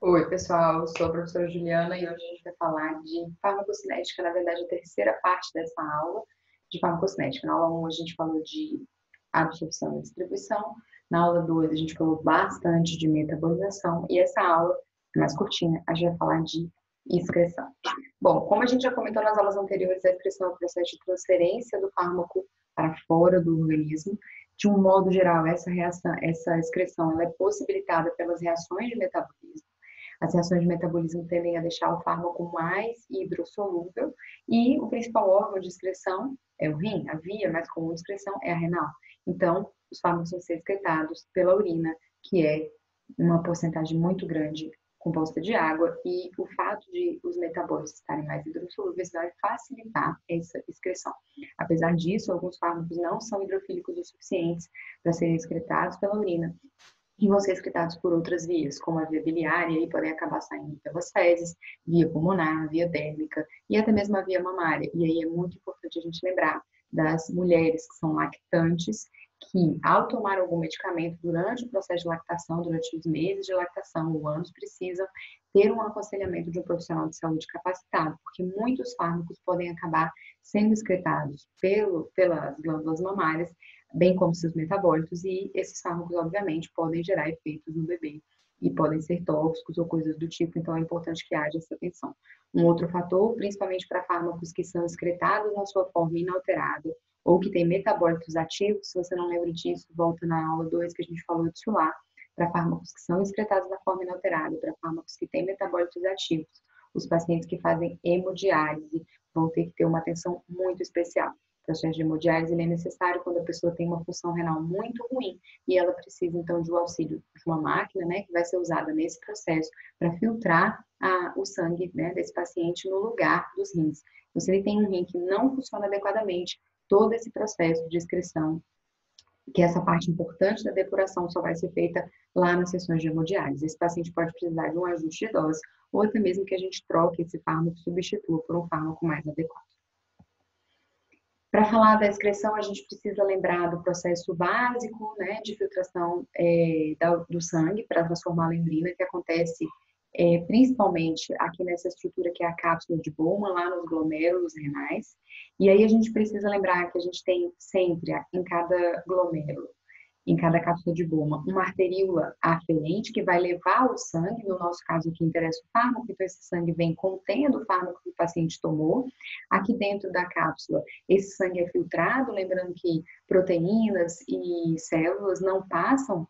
Oi, pessoal, eu sou a professora Juliana e hoje a gente vai falar de farmacocinética, na verdade, a terceira parte dessa aula de farmacocinética. Na aula 1 a gente falou de absorção e distribuição, na aula 2 a gente falou bastante de metabolização e essa aula, mais curtinha, a gente vai falar de excreção. Bom, como a gente já comentou nas aulas anteriores, a excreção é o processo de transferência do fármaco para fora do organismo. De um modo geral, essa excreção ela é possibilitada pelas reações de metabolismo. As reações de metabolismo tendem a deixar o fármaco mais hidrossolúvel e o principal órgão de excreção é o rim, a via mais comum de excreção é a renal. Então, os fármacos vão ser excretados pela urina, que é uma porcentagem muito grande composta de água, e o fato de os metabólitos estarem mais hidrossolúveis vai facilitar essa excreção. Apesar disso, alguns fármacos não são hidrofílicos o suficientes para serem excretados pela urina, e vão ser excretados por outras vias, como a via biliar, e aí podem acabar saindo pelas fezes, via pulmonar, via dérmica e até mesmo a via mamária. E aí é muito importante a gente lembrar das mulheres que são lactantes, que ao tomar algum medicamento durante o processo de lactação, durante os meses de lactação ou anos, precisam ter um aconselhamento de um profissional de saúde capacitado, porque muitos fármacos podem acabar sendo excretados pelas glândulas mamárias bem como seus metabólitos, e esses fármacos, obviamente, podem gerar efeitos no bebê e podem ser tóxicos ou coisas do tipo, então é importante que haja essa atenção. Um outro fator, principalmente para fármacos que são excretados na sua forma inalterada ou que têm metabólitos ativos, se você não lembra disso, volta na aula 2 que a gente falou disso lá, para fármacos que são excretados na forma inalterada, para fármacos que têm metabólitos ativos. Os pacientes que fazem hemodiálise vão ter que ter uma atenção muito especial. O processo de hemodiálise é necessário quando a pessoa tem uma função renal muito ruim e ela precisa então de um auxílio de uma máquina, né, que vai ser usada nesse processo para filtrar o sangue, né, desse paciente no lugar dos rins. Então, se ele tem um rim que não funciona adequadamente, todo esse processo de excreção, que essa parte importante da depuração só vai ser feita lá nas sessões de hemodiálise. Esse paciente pode precisar de um ajuste de dose ou até mesmo que a gente troque esse fármaco, substitua por um fármaco mais adequado. Para falar da excreção, a gente precisa lembrar do processo básico, né, de filtração do sangue para transformá-lo em urina, que acontece principalmente aqui nessa estrutura que é a cápsula de Bowman, lá nos glomérulos renais. E aí a gente precisa lembrar que a gente tem sempre, em cada glomérulo, em cada cápsula de Bowman, uma arteríola aferente que vai levar o sangue, no nosso caso aqui interessa o fármaco, então esse sangue vem contendo o fármaco que o paciente tomou. Aqui dentro da cápsula, esse sangue é filtrado, lembrando que proteínas e células não passam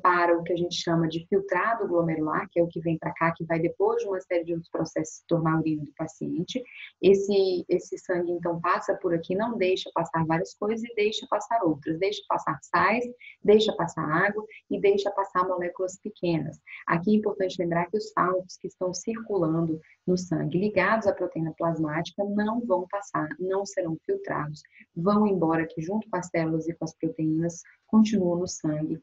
para o que a gente chama de filtrado glomerular, que é o que vem para cá, que vai depois de uma série de outros processos se tornar a urina do paciente. Esse sangue, então, passa por aqui, não deixa passar várias coisas e deixa passar outras. Deixa passar sais, deixa passar água e deixa passar moléculas pequenas. Aqui é importante lembrar que os fármacos que estão circulando no sangue ligados à proteína plasmática não vão passar, não serão filtrados, vão embora aqui junto com as células e com as proteínas, continuam no sangue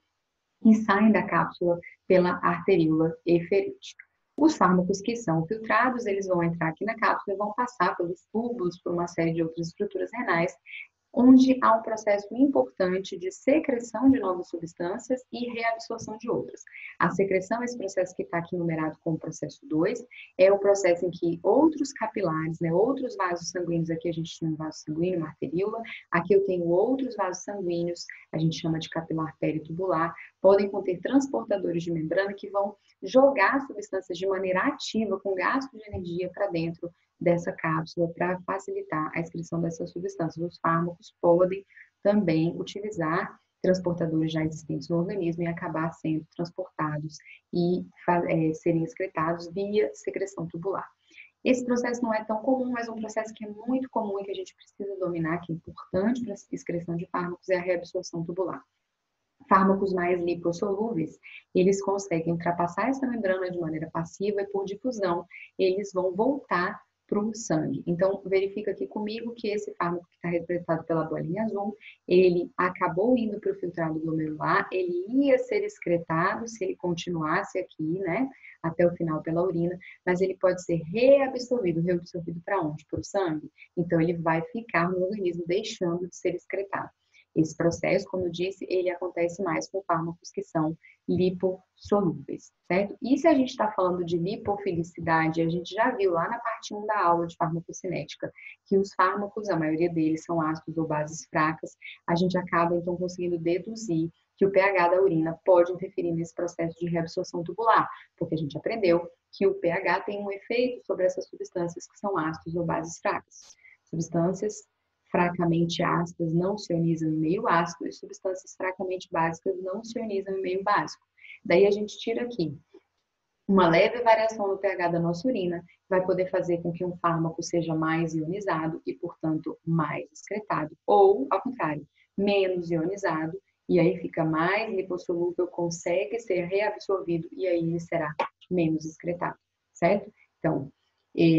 e saem da cápsula pela arteríola eferente. Os fármacos que são filtrados, eles vão entrar aqui na cápsula e vão passar pelos túbulos, por uma série de outras estruturas renais, onde há um processo importante de secreção de novas substâncias e reabsorção de outras. A secreção, esse processo que está aqui numerado como processo 2, é o processo em que outros capilares, né, outros vasos sanguíneos, aqui a gente tem um vaso sanguíneo, uma arteríola, aqui eu tenho outros vasos sanguíneos, a gente chama de capilar peritubular, podem conter transportadores de membrana que vão jogar substâncias de maneira ativa, com gasto de energia para dentro dessa cápsula para facilitar a excreção dessas substâncias. Os fármacos podem também utilizar transportadores já existentes no organismo e acabar sendo transportados e serem excretados via secreção tubular. Esse processo não é tão comum, mas um processo que é muito comum e que a gente precisa dominar, que é importante para a excreção de fármacos, é a reabsorção tubular. Fármacos mais lipossolúveis, eles conseguem ultrapassar essa membrana de maneira passiva e por difusão, eles vão voltar para o sangue. Então, verifica aqui comigo que esse fármaco que está representado pela bolinha azul, ele acabou indo para o filtrado glomerular, ele ia ser excretado se ele continuasse aqui, né, até o final pela urina, mas ele pode ser reabsorvido para onde? Para o sangue. Então, ele vai ficar no organismo deixando de ser excretado. Esse processo, como eu disse, ele acontece mais com fármacos que são lipossolúveis, certo? E se a gente está falando de lipofilicidade, a gente já viu lá na parte 1 da aula de farmacocinética que os fármacos, a maioria deles são ácidos ou bases fracas, a gente acaba então conseguindo deduzir que o pH da urina pode interferir nesse processo de reabsorção tubular, porque a gente aprendeu que o pH tem um efeito sobre essas substâncias que são ácidos ou bases fracas. Substâncias fracamente ácidas não se ionizam em meio ácido e substâncias fracamente básicas não se ionizam em meio básico. Daí a gente tira aqui uma leve variação no pH da nossa urina vai poder fazer com que um fármaco seja mais ionizado e, portanto, mais excretado, ou, ao contrário, menos ionizado, e aí fica mais lipossolúvel, consegue ser reabsorvido e aí ele será menos excretado, certo? Então,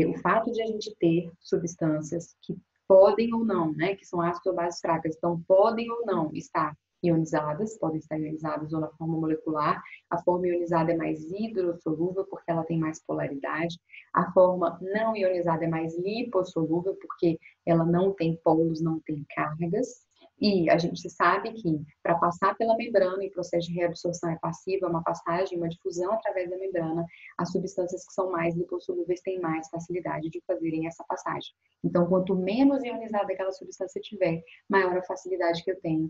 o fato de a gente ter substâncias que podem ou não, né, que são ácidos ou bases fracas, então podem ou não estar ionizadas, podem estar ionizadas ou na forma molecular. A forma ionizada é mais hidrossolúvel porque ela tem mais polaridade. A forma não ionizada é mais lipossolúvel porque ela não tem polos, não tem cargas. E a gente sabe que para passar pela membrana, e o processo de reabsorção é passivo, é uma passagem, uma difusão através da membrana, as substâncias que são mais lipossolúveis têm mais facilidade de fazerem essa passagem. Então, quanto menos ionizada aquela substância tiver, maior a facilidade que eu tenho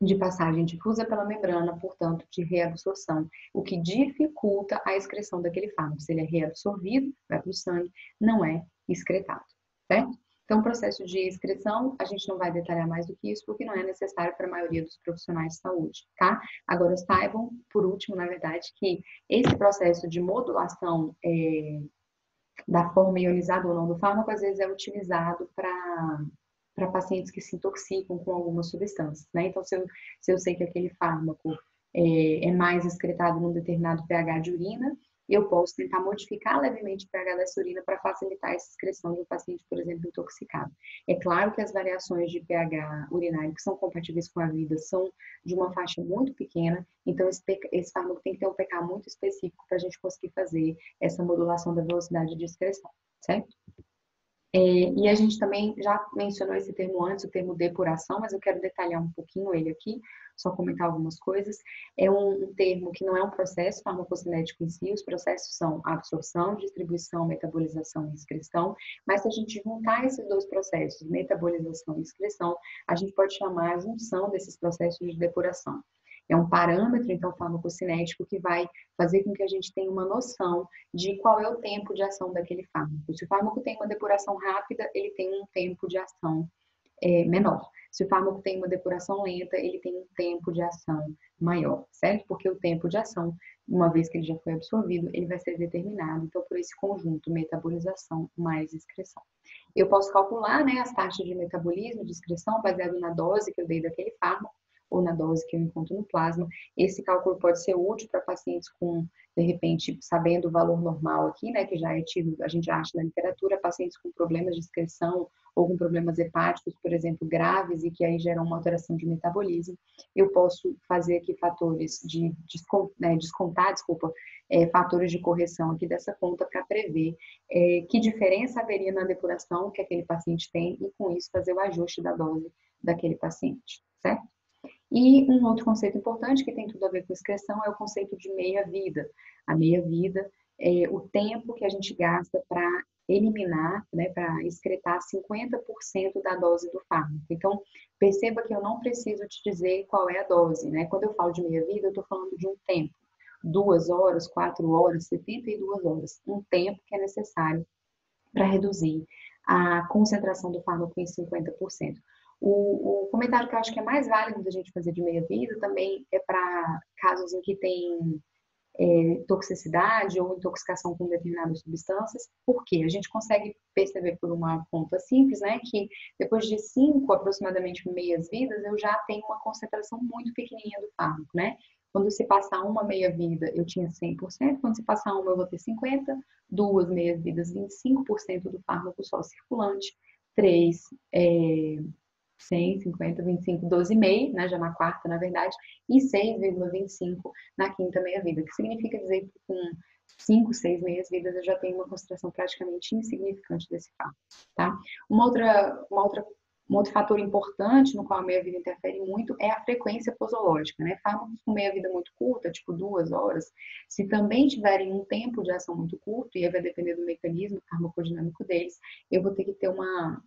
de passagem difusa pela membrana, portanto, de reabsorção, o que dificulta a excreção daquele fármaco. Se ele é reabsorvido, vai para o sangue, não é excretado, certo? Então, o processo de excreção, a gente não vai detalhar mais do que isso, porque não é necessário para a maioria dos profissionais de saúde, tá? Agora, saibam, por último, na verdade, que esse processo de modulação da forma ionizada ou não do fármaco, às vezes é utilizado para pacientes que se intoxicam com algumas substâncias, né? Então, se eu sei que aquele fármaco é mais excretado num determinado pH de urina, eu posso tentar modificar levemente o pH dessa urina para facilitar essa excreção de um paciente, por exemplo, intoxicado. É claro que as variações de pH urinário que são compatíveis com a vida são de uma faixa muito pequena, então esse fármaco tem que ter um pH muito específico para a gente conseguir fazer essa modulação da velocidade de excreção, certo? E a gente também já mencionou esse termo antes, o termo depuração, mas eu quero detalhar um pouquinho ele aqui, só comentar algumas coisas. É um termo que não é um processo farmacocinético em si, os processos são absorção, distribuição, metabolização e excreção, mas se a gente juntar esses dois processos, metabolização e excreção, a gente pode chamar a junção desses processos de depuração. É um parâmetro, então, farmacocinético que vai fazer com que a gente tenha uma noção de qual é o tempo de ação daquele fármaco. Se o fármaco tem uma depuração rápida, ele tem um tempo de ação menor. Se o fármaco tem uma depuração lenta, ele tem um tempo de ação maior, certo? Porque o tempo de ação, uma vez que ele já foi absorvido, ele vai ser determinado, então, por esse conjunto, metabolização mais excreção. Eu posso calcular, né, as taxas de metabolismo, de excreção, baseado na dose que eu dei daquele fármaco, ou na dose que eu encontro no plasma. Esse cálculo pode ser útil para pacientes com, de repente, sabendo o valor normal aqui, né, que já é tido, a gente acha na literatura, pacientes com problemas de excreção ou com problemas hepáticos, por exemplo, graves e que aí geram uma alteração de metabolismo. Eu posso fazer aqui fatores de descontar, fatores de correção aqui dessa conta para prever que diferença haveria na depuração que aquele paciente tem e com isso fazer o ajuste da dose daquele paciente, certo? E um outro conceito importante que tem tudo a ver com excreção é o conceito de meia-vida. A meia-vida é o tempo que a gente gasta para eliminar, né, para excretar 50% da dose do fármaco. Então, perceba que eu não preciso te dizer qual é a dose, né? Quando eu falo de meia-vida, eu estou falando de um tempo. 2 horas, 4 horas, 72 horas. Um tempo que é necessário para reduzir a concentração do fármaco em 50%. O comentário que eu acho que é mais válido da gente fazer de meia-vida também é para casos em que tem toxicidade ou intoxicação com determinadas substâncias, porque a gente consegue perceber por uma conta simples, né, que depois de 5 aproximadamente meias-vidas, eu já tenho uma concentração muito pequenininha do fármaco, né? Quando se passar uma meia-vida, eu tinha 100%, quando se passar uma, eu vou ter 50%, 2 meias-vidas, 25% do fármaco só circulante, 3, 100, 50, 25, 12,5, né, já na quarta, na verdade, e 6,25 na quinta meia-vida, que significa dizer que com 5, 6 meias-vidas eu já tenho uma concentração praticamente insignificante desse fármaco, tá? Uma outra Um outro fator importante no qual a meia-vida interfere muito é a frequência posológica, né? Fármacos com meia-vida muito curta, tipo 2 horas, se também tiverem um tempo de ação muito curto, e aí vai depender do mecanismo farmacodinâmico deles, eu vou ter que ter uma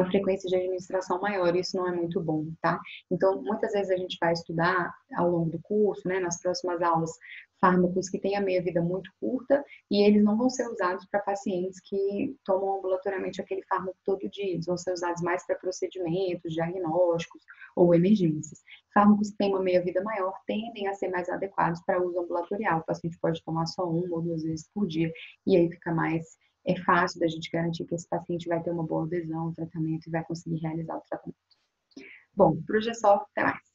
frequência de administração maior, isso não é muito bom, tá? Então, muitas vezes a gente vai estudar ao longo do curso, né, nas próximas aulas, fármacos que têm a meia-vida muito curta e eles não vão ser usados para pacientes que tomam ambulatoriamente aquele fármaco todo dia, eles vão ser usados mais para procedimentos, diagnósticos ou emergências. Fármacos que têm uma meia-vida maior tendem a ser mais adequados para uso ambulatorial, o paciente pode tomar só 1 ou 2 vezes por dia e aí fica mais fácil da gente garantir que esse paciente vai ter uma boa adesão ao tratamento e vai conseguir realizar o tratamento. Bom, por hoje é só, até mais.